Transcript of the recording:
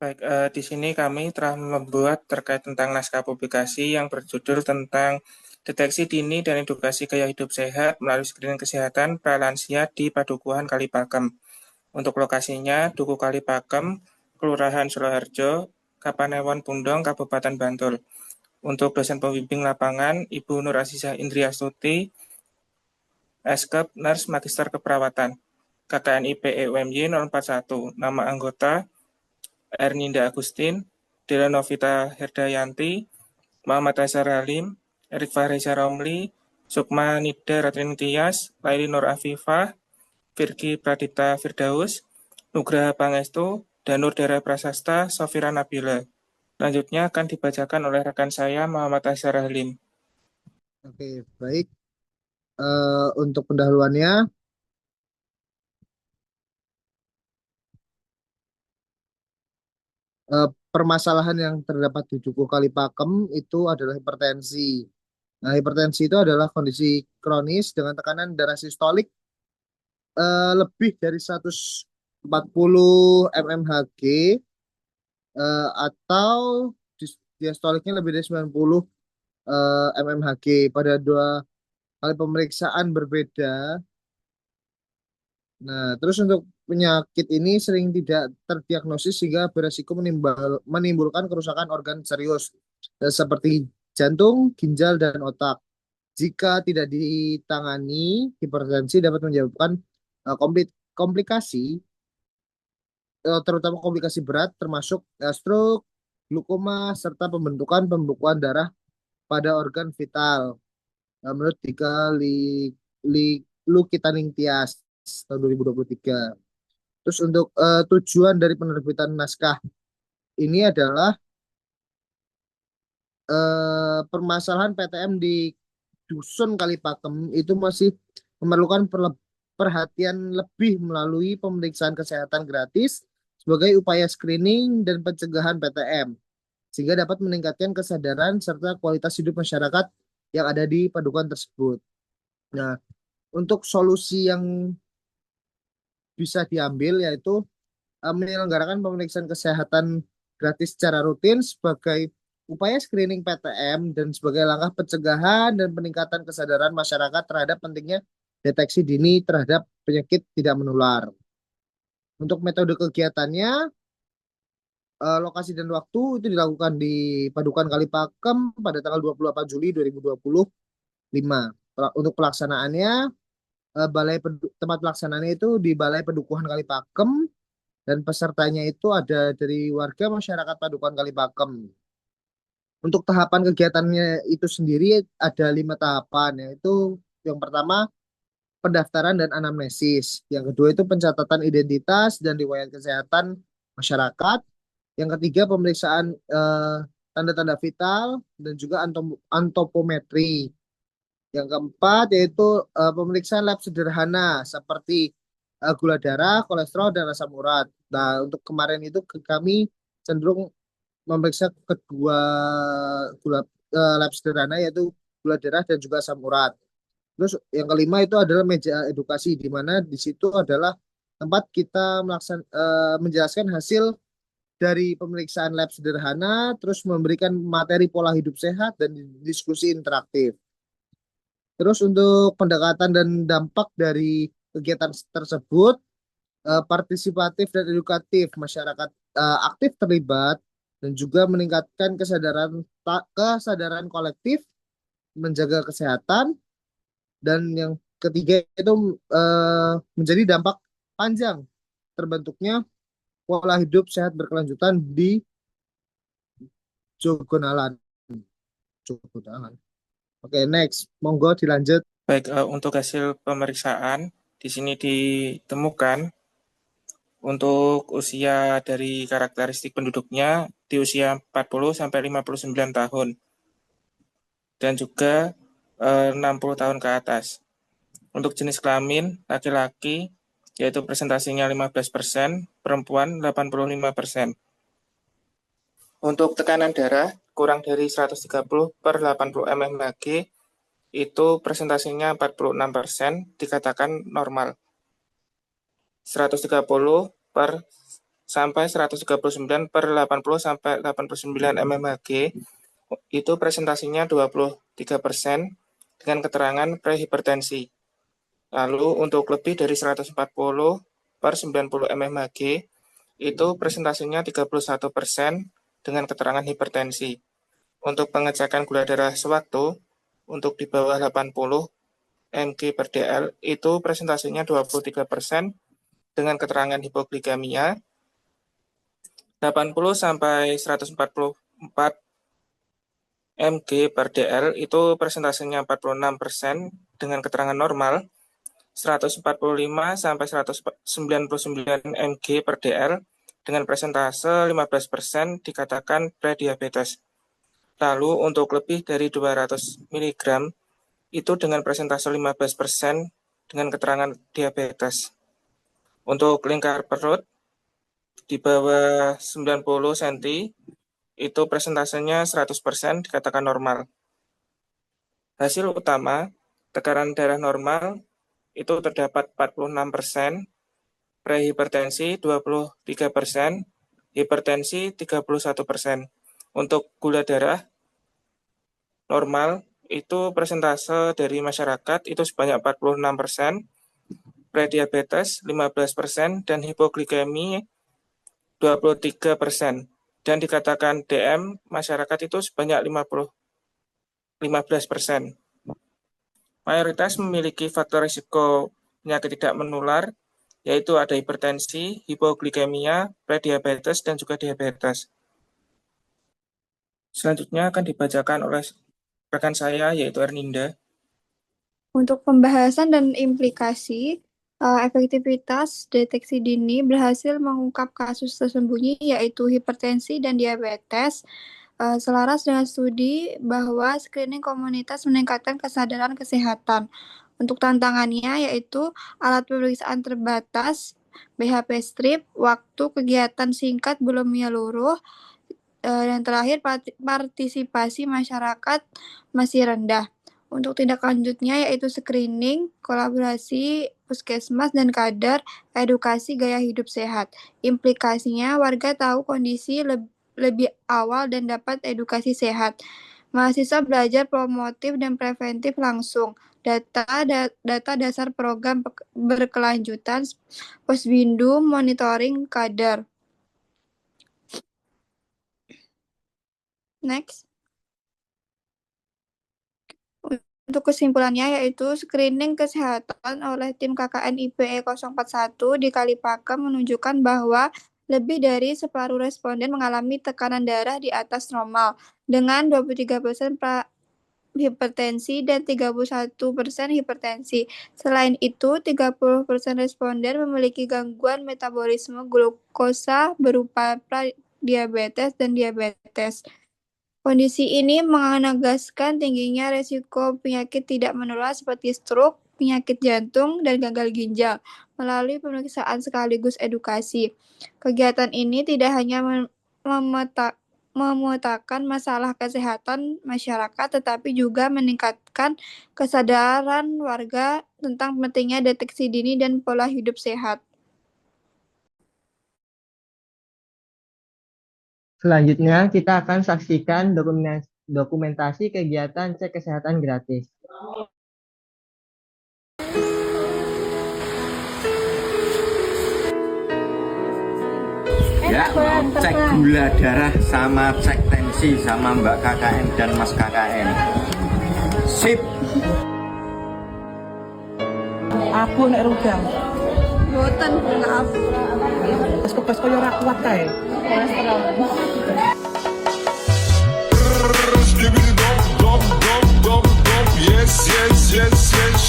Baik, di sini kami telah membuat terkait tentang naskah publikasi yang berjudul tentang deteksi dini dan edukasi gaya hidup sehat melalui screening kesehatan pralansia di Padukuhan Kalipakem. Untuk lokasinya, Duku Kalipakem, Kelurahan Suloharjo, Kapanewon Pundong, Kabupaten Bantul. Untuk dosen pembimbing lapangan, Ibu Nur Azizah Indriastuti, Eskep, Nurse Magister Keperawatan, KKNI PEUMY 041, nama anggota Erninda Agustin, Dela Novita Herdayanti, Muhammad Azhar Halim, Erik Fahreza Romli, Sukma Nida Ratrini Tias, Laili Nur Afifah, Virgi Pradipta Firdaus, Nugraha Pangestu, Danur Dara Prasasta, Sofira Nabila. Selanjutnya akan dibacakan oleh rekan saya Muhammad Azhar Halim. Oke, baik. Untuk pendahuluannya, permasalahan yang terdapat di Duku Kalipakem itu adalah hipertensi. Nah, hipertensi itu adalah kondisi kronis dengan tekanan darah sistolik lebih dari 140 mmHg atau diastoliknya lebih dari 90 mmHg pada dua kali pemeriksaan berbeda. Nah, terus untuk penyakit ini sering tidak terdiagnosis sehingga beresiko menimbulkan kerusakan organ serius seperti jantung, ginjal, dan otak. Jika tidak ditangani, hipertensi dapat menyebabkan komplikasi, terutama komplikasi berat termasuk stroke, glukoma, serta pembekuan darah pada organ vital. Menurut Dika Li, Lukitaning Tias tahun 2023. Terus untuk tujuan dari penerbitan naskah ini adalah permasalahan PTM di Dusun Kalipakem itu masih memerlukan perhatian lebih melalui pemeriksaan kesehatan gratis sebagai upaya screening dan pencegahan PTM, sehingga dapat meningkatkan kesadaran serta kualitas hidup masyarakat yang ada di padukuhan tersebut. Nah, untuk solusi yang bisa diambil yaitu menyelenggarakan pemeriksaan kesehatan gratis secara rutin sebagai upaya screening PTM dan sebagai langkah pencegahan dan peningkatan kesadaran masyarakat terhadap pentingnya deteksi dini terhadap penyakit tidak menular. Untuk metode kegiatannya, lokasi dan waktu itu dilakukan di Padukan Kalipakem pada tanggal 28 Juli 2025. Untuk pelaksanaannya, tempat pelaksanaannya itu di Balai Pedukuhan Kalipakem dan pesertanya itu ada dari warga masyarakat Padukuhan Kalipakem. Untuk tahapan kegiatannya itu sendiri ada 5 tahapan, yaitu yang pertama pendaftaran dan anamnesis, yang kedua itu pencatatan identitas dan riwayat kesehatan masyarakat, yang ketiga pemeriksaan tanda-tanda vital dan juga antropometri, yang keempat yaitu pemeriksaan lab sederhana seperti gula darah, kolesterol, dan asam urat. Nah, untuk kemarin itu kami cenderung memeriksa kedua gula lab sederhana yaitu gula darah dan juga asam urat. Terus yang kelima itu adalah meja edukasi di mana di situ adalah tempat kita menjelaskan hasil dari pemeriksaan lab sederhana, terus memberikan materi pola hidup sehat dan diskusi interaktif. Terus untuk pendekatan dan dampak dari kegiatan tersebut, partisipatif dan edukatif, masyarakat aktif terlibat dan juga meningkatkan kesadaran kolektif, menjaga kesehatan, dan yang ketiga itu menjadi dampak panjang terbentuknya pola hidup sehat berkelanjutan di Jogonalan. Jogonalan. Oke, next, monggo dilanjut. Baik, untuk hasil pemeriksaan di sini ditemukan untuk usia dari karakteristik penduduknya di usia 40 sampai 59 tahun dan juga 60 tahun ke atas. Untuk jenis kelamin laki-laki yaitu presentasinya 15%, perempuan 85%. Untuk tekanan darah kurang dari 130/80 mmHg itu presentasinya 46%, dikatakan normal. 130/100 sampai 139 per 80 sampai 89 mmHg, itu presentasinya 23% dengan keterangan prehipertensi. Lalu untuk lebih dari 140 per 90 mmHg, itu presentasinya 31% dengan keterangan hipertensi. Untuk pengecekan gula darah sewaktu, untuk di bawah 80 mg per dl, itu presentasinya 23% dengan keterangan hipoglikemia. 80 sampai 144 mg per dl, itu presentasinya 46% dengan keterangan normal. 145 sampai 199 mg per dl dengan presentase 15% dikatakan prediabetes. Lalu untuk lebih dari 200 mg itu dengan presentase 15% dengan keterangan diabetes. Untuk lingkar perut di bawah 90 cm itu presentasenya 100% dikatakan normal. Hasil utama, tekanan darah normal itu terdapat 46%, prehipertensi 23%, hipertensi 31%. Untuk gula darah normal itu persentase dari masyarakat itu sebanyak 46%, prediabetes 15%, dan hipoglikemi 23%. Dan dikatakan DM masyarakat itu sebanyak 15%. Mayoritas memiliki faktor risiko penyakit tidak menular, yaitu ada hipertensi, hipoglikemia, prediabetes, dan juga diabetes. Selanjutnya akan dibacakan oleh rekan saya, yaitu Erninda. Untuk pembahasan dan implikasi, efektivitas deteksi dini berhasil mengungkap kasus tersembunyi yaitu hipertensi dan diabetes, selaras dengan studi bahwa screening komunitas meningkatkan kesadaran kesehatan. Untuk tantangannya yaitu alat pemeriksaan terbatas, BHP strip, waktu kegiatan singkat belum menyeluruh, dan terakhir partisipasi masyarakat masih rendah. Untuk tindak lanjutnya yaitu screening, kolaborasi puskesmas dan kadar, edukasi gaya hidup sehat. Implikasinya warga tahu kondisi lebih awal dan dapat edukasi sehat. Mahasiswa belajar promotif dan preventif langsung. Data dasar program berkelanjutan, posbindu, monitoring kadar. Next. Untuk kesimpulannya yaitu screening kesehatan oleh tim KKN IPE 041 di Kalipakem menunjukkan bahwa lebih dari separuh responden mengalami tekanan darah di atas normal dengan 23% hipertensi dan 31% hipertensi. Selain itu, 30% responden memiliki gangguan metabolisme glukosa berupa diabetes dan diabetes. Kondisi ini menegaskan tingginya risiko penyakit tidak menular seperti stroke, penyakit jantung, dan gagal ginjal melalui pemeriksaan sekaligus edukasi. Kegiatan ini tidak hanya memetakan masalah kesehatan masyarakat, tetapi juga meningkatkan kesadaran warga tentang pentingnya deteksi dini dan pola hidup sehat. Selanjutnya, kita akan saksikan dokumentasi kegiatan cek kesehatan gratis. Ya, mau cek gula darah sama cek tensi sama Mbak KKN dan Mas KKN. Sip. Aku nek rudal. Boten maaf. Pas koyo ora kuat kae. Yes, yes, yes, yes,